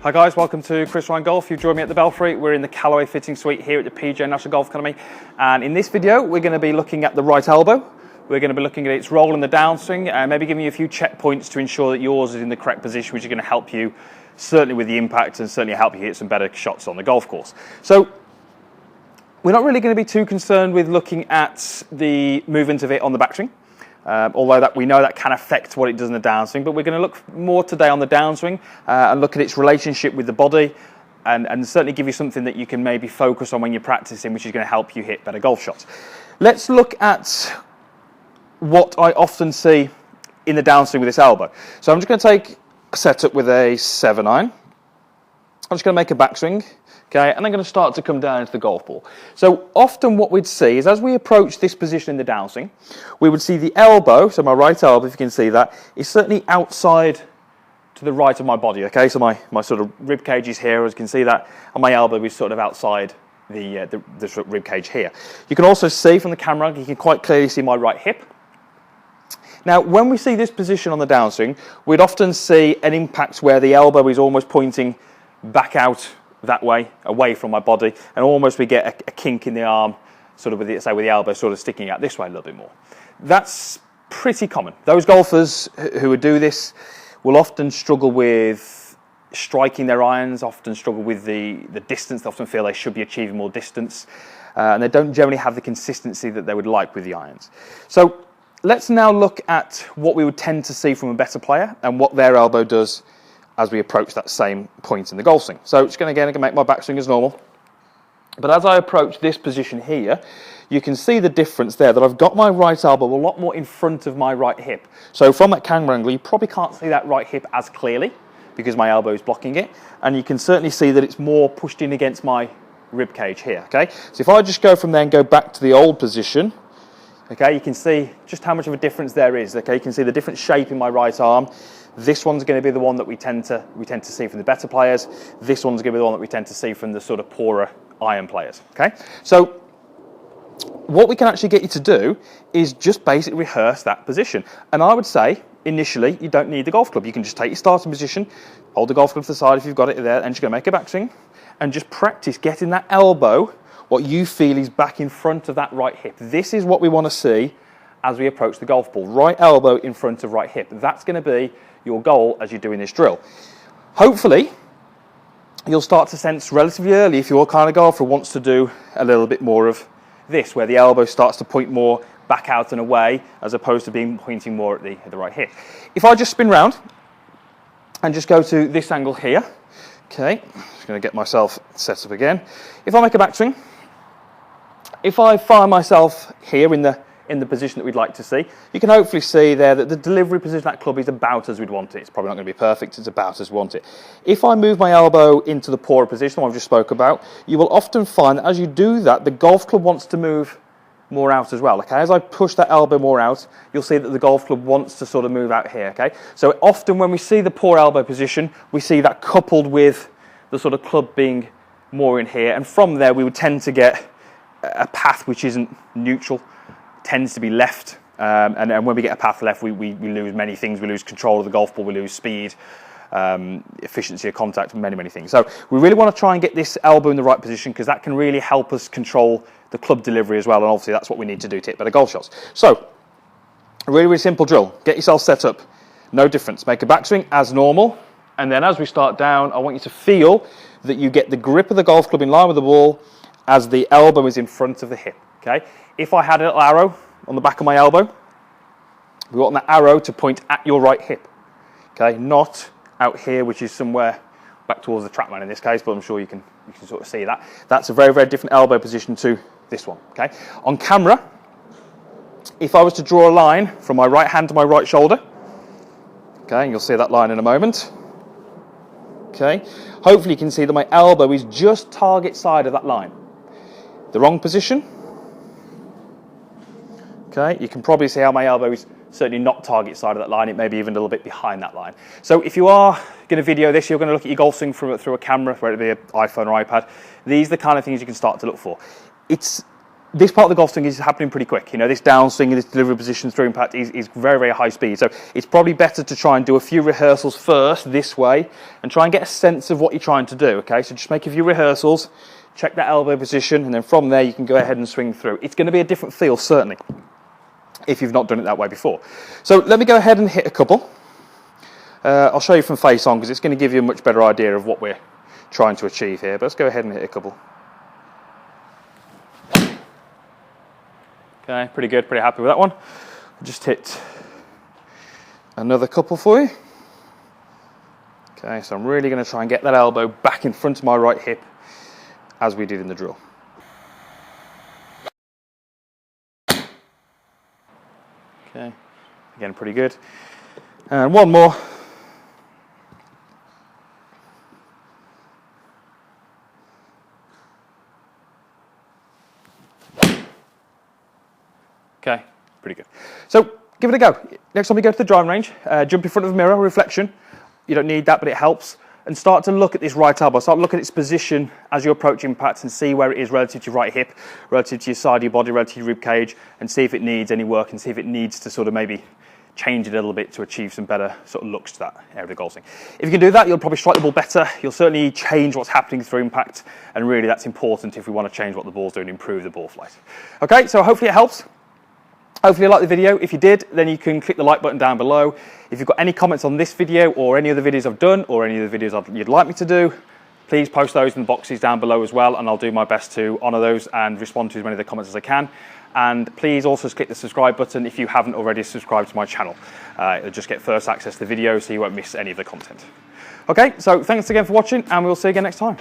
Hi guys, welcome to Chris Ryan Golf. You've joined me at the Belfry. We're in the Callaway fitting suite here at the PGA National Golf Academy. And in this video, we're going to be looking at the right elbow. We're going to be looking at its role in the downswing and maybe giving you a few checkpoints to ensure that yours is in the correct position, which is going to help you certainly with the impact and certainly help you hit some better shots on the golf course. So we're not really going to be too concerned with looking at the movement of it on the backswing. Although that we know that can affect what it does in the downswing, but we're going to look more today on the downswing and look at its relationship with the body and certainly give you something that you can maybe focus on when you're practicing, which is going to help you hit better golf shots. Let's look at what I often see in the downswing with this elbow. So I'm just going to take a setup with a 7-iron. I'm just going to make a backswing. Okay, and I'm going to start to come down into the golf ball. So often what we'd see is as we approach this position in the downswing, we would see the elbow, so my right elbow, if you can see that, is certainly outside to the right of my body. Okay, so my sort of rib cage is here, as you can see that, and my elbow is sort of outside the sort of rib cage here. You can also see from the camera, you can quite clearly see my right hip. Now, when we see this position on the downswing, we'd often see an impact where the elbow is almost pointing back out that way, away from my body, and almost we get a kink in the arm, sort of with the, say with the elbow sort of sticking out this way a little bit more. That's pretty common. Those golfers who would do this will often struggle with striking their irons, often struggle with the distance. They often feel they should be achieving more distance, and they don't generally have the consistency that they would like with the irons. So let's now look at what we would tend to see from a better player and what their elbow does as we approach that same point in the golf swing. So just going to again make my backswing as normal. But as I approach this position here, you can see the difference there, that I've got my right elbow a lot more in front of my right hip. So from that camera angle, you probably can't see that right hip as clearly because my elbow is blocking it. And you can certainly see that it's more pushed in against my rib cage here, okay? So if I just go from there and go back to the old position, okay, you can see just how much of a difference there is, okay? You can see the different shape in my right arm. This one's going to be the one that we tend to see from the better players. This one's going to be the one that we tend to see from the sort of poorer iron players. Okay, so what we can actually get you to do is just basically rehearse that position. And I would say initially you don't need the golf club. You can just take your starting position, hold the golf club to the side if you've got it there, and just go make a backswing, and just practice getting that elbow, what you feel is back in front of that right hip. This is what we want to see as we approach the golf ball. Right elbow in front of right hip. That's going to be your goal as you're doing this drill. Hopefully, you'll start to sense relatively early if you're a kind of golfer who wants to do a little bit more of this, where the elbow starts to point more back out and away as opposed to being pointing more at the right hip. If I just spin round and just go to this angle here, okay, just going to get myself set up again. If I make a backswing, if I find myself here in the position that we'd like to see, you can hopefully see there that the delivery position of that club is about as we'd want it. It's probably not going to be perfect, it's about as we want it. If I move my elbow into the poorer position, what I've just spoke about, you will often find that as you do that, the golf club wants to move more out as well. Okay, as I push that elbow more out, you'll see that the golf club wants to sort of move out here. Okay, so often when we see the poor elbow position, we see that coupled with the sort of club being more in here, and from there we would tend to get a path which isn't neutral, tends to be left, and when we get a path left, we lose many things. We lose control of the golf ball, we lose speed, efficiency of contact, many things. So we really want to try and get this elbow in the right position because that can really help us control the club delivery as well, and obviously that's what we need to do to hit better golf shots. So a really simple drill. Get yourself set up, no difference. Make a backswing as normal, and then as we start down, I want you to feel that you get the grip of the golf club in line with the ball as the elbow is in front of the hip. Okay. If I had a little arrow on the back of my elbow, we want that arrow to point at your right hip, okay, not out here, which is somewhere back towards the trackman in this case, but I'm sure you can sort of see that. That's a very different elbow position to this one, okay. On camera, if I was to draw a line from my right hand to my right shoulder, okay, and you'll see that line in a moment, okay, hopefully you can see that my elbow is just target side of that line. The wrong position, okay, you can probably see how my elbow is certainly not target side of that line. It may be even a little bit behind that line. So if you are going to video this, you're going to look at your golf swing through a camera, whether it be an iPhone or iPad. These are the kind of things you can start to look for. It's this part of the golf swing is happening pretty quick. You know, this downswing and this delivery position through impact is very, very high speed. So it's probably better to try and do a few rehearsals first this way and try and get a sense of what you're trying to do, okay? So just make a few rehearsals, check that elbow position, and then from there you can go ahead and swing through. It's going to be a different feel, certainly, if you've not done it that way before. So let me go ahead and hit a couple. I'll show you from face on because it's going to give you a much better idea of what we're trying to achieve here. But let's go ahead and hit a couple. Okay, pretty good, pretty happy with that one. I'll just hit another couple for you. Okay, so I'm really going to try and get that elbow back in front of my right hip as we did in the drill. Okay, again, pretty good. And one more. Okay, pretty good. So give it a go. Next time you go to the driving range, jump in front of a mirror, reflection. You don't need that, but it helps. And start to look at this right elbow. Start looking at its position as you approach impact and see where it is relative to your right hip, relative to your side of your body, relative to your rib cage, and see if it needs any work and see if it needs to sort of maybe change it a little bit to achieve some better sort of looks to that area of the golf swing. If you can do that, you'll probably strike the ball better. You'll certainly change what's happening through impact, and really that's important if we want to change what the ball's doing, improve the ball flight. Okay, so hopefully it helps. Hopefully you liked the video. If you did, then you can click the like button down below. If you've got any comments on this video or any other videos I've done or any other videos you'd like me to do, please post those in the boxes down below as well, and I'll do my best to honour those and respond to as many of the comments as I can. And please also click the subscribe button if you haven't already subscribed to my channel. You'll just get first access to the video so you won't miss any of the content. Okay, so thanks again for watching, and we'll see you again next time.